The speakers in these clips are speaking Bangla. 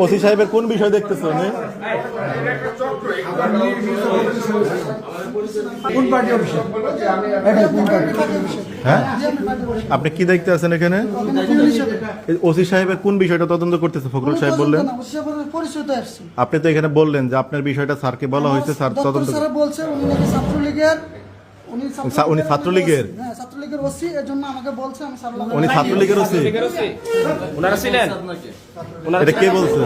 ওসি সাহেবের কোন বিষয় দেখতেছ? হ্যাঁ, আপনি কি দেখতে আছেন এখানে? ওসি সাহেবের কোন বিষয়টা তদন্ত করতেছে ফখরুল সাহেব বললেন? আপনি তো এখানে বললেন যে আপনার বিষয়টা স্যারকে বলা হয়েছে, স্যার তদন্ত বলছে। উনি ছাত্রলীগের ওসি, এজন্য আমাকে বলছে আমি স্যার উনি ছাত্রলীগের ওসি। ওনারা ছিলেন? এটা কে বলছে?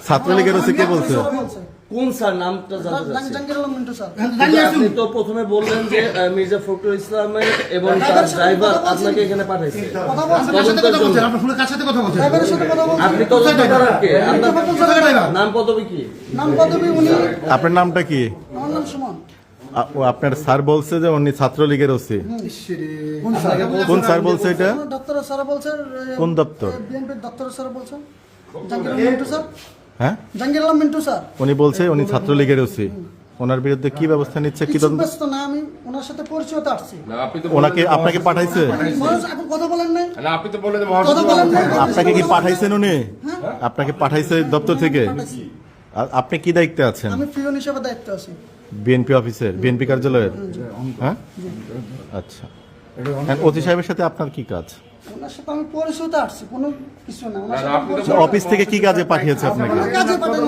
ছাত্রলীগের ওসি কে বলছে? কোন স্যার নামটা জানতে চাচ্ছি। আপনি তো প্রথমে বললেন যে মির্জা ফখরুল ইসলামের এবং তার ড্রাইভার আপনাকে এখানে পাঠাইছে। আপনি তদন্তকারক কে? নাম পদবি কি? আপনার নামটা কি? আমার নাম সুমন। আপনার স্যার বলছে যে উনি ছাত্রলীগের ওসি। কোন স্যার বলছে এটা? দপ্তর স্যার বলছে। কোন দপ্তর? বিএনপির দপ্তর স্যার বলছে। জাহাঙ্গীর মিন্টু স্যার। হ্যাঁ, জাহাঙ্গীর মিন্টু স্যার। উনি বলছে উনি ছাত্রলীগের ওসি। ওনার বিরুদ্ধে কি ব্যবস্থা নিচ্ছে? কি তদন্ত? না, আমি ওনার সাথে পরিচয়তে আসছি। ওনাকে আপনাকে পাঠাইছে? আপনি কথা বলেন নাই? না, আপনি তো বললেন আপনাকে কি পাঠাইছেন উনি? আপনাকে পাঠাইছে দপ্তর থেকে? আপনি কি দায়িত্বে আছেন? আমি পিয়ন হিসেবে দায়িত্বে আছি। বিএনপি অফিসের, বিএনপি কার্যালয়ের? হ্যাঁ, আচ্ছা। ওসি সাহেবের সাথে আপনার কি কাজ? ওনার সাথে আমি পরিচয়তে আসছি, কোনো কিছু না। ওনার সাথে অফিস থেকে কি কাজে পাঠিয়েছে আপনাকে? কাজে পাঠানো।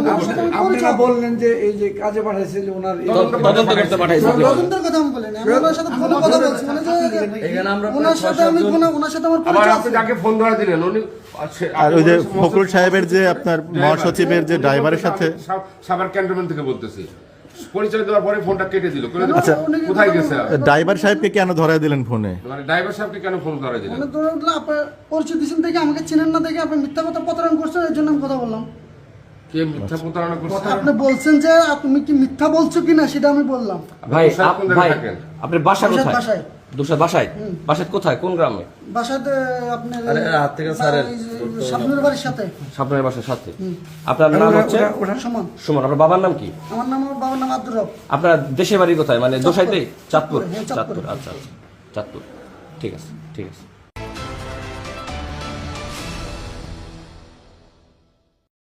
আপনারা বললেন যে এই যে কাজে পাঠাইছে যে ওনার তদন্ত করতে পাঠাইছে। তদন্তের কথা আমি বলিনি, আমি ওনার সাথে ফোনে কথা বলছি। মানে যে এখানে আমরা ওনার সাথে আমি ওনার সাথে আমার আবার পরিচয় আপনি আছে। যাকে ফোন ধরে দিলেন উনি আর ওই যে ফখরুল সাহেবের যে আপনার মহাসচিবের যে ড্রাইভারের সাথে সাভার ক্যান্টনমেন্ট থেকে বলতেছি, পরিচয় দেওয়ার পরে ফোনটা কেটে দিল। আচ্ছা, কোথায় গেছে? ড্রাইভার সাহেবকে কেন ধরায় দিলেন ফোনে? মানে ড্রাইভার সাহেবকে কেন ফোন ধরে দিলেন? মানে ধরে উঠলে আপনার পরিচয় দিচ্ছেন থেকে আমাকে চিনেন না দেখে আপনি মিথ্যা কথা প্রতারণা করছেন, এর জন্য আমি কথা বললাম। কে মিথ্যা প্রতারণা করছে? আপনি বলছেন যে তুমি কি মিথ্যা বলছো কিনা সেটা আমি বললাম। ভাই কোন জায়গায় ভাই থাকেন? আপনার বাসা কোথায়? বাসায়। দুশা বাসায়? বাসায় কোথায়? কোন গ্রামে? বাসাতে আপনার আরে হাত থেকে স্যারের সামনের বাড়ির সাথে। সামনের বাসার সাথে। আপনার নাম হচ্ছে সুমন। সুমন। আপনার বাবার নাম কি? আমার বাবার নাম আব্দুর রব। আপনার দেশের বাড়ি কোথায়? মানে দোসাইতে? চাঁদপুর। হ্যাঁ, চাঁদপুর, আচ্ছা আচ্ছা, চাঁদপুর। ঠিক আছে, ঠিক আছে।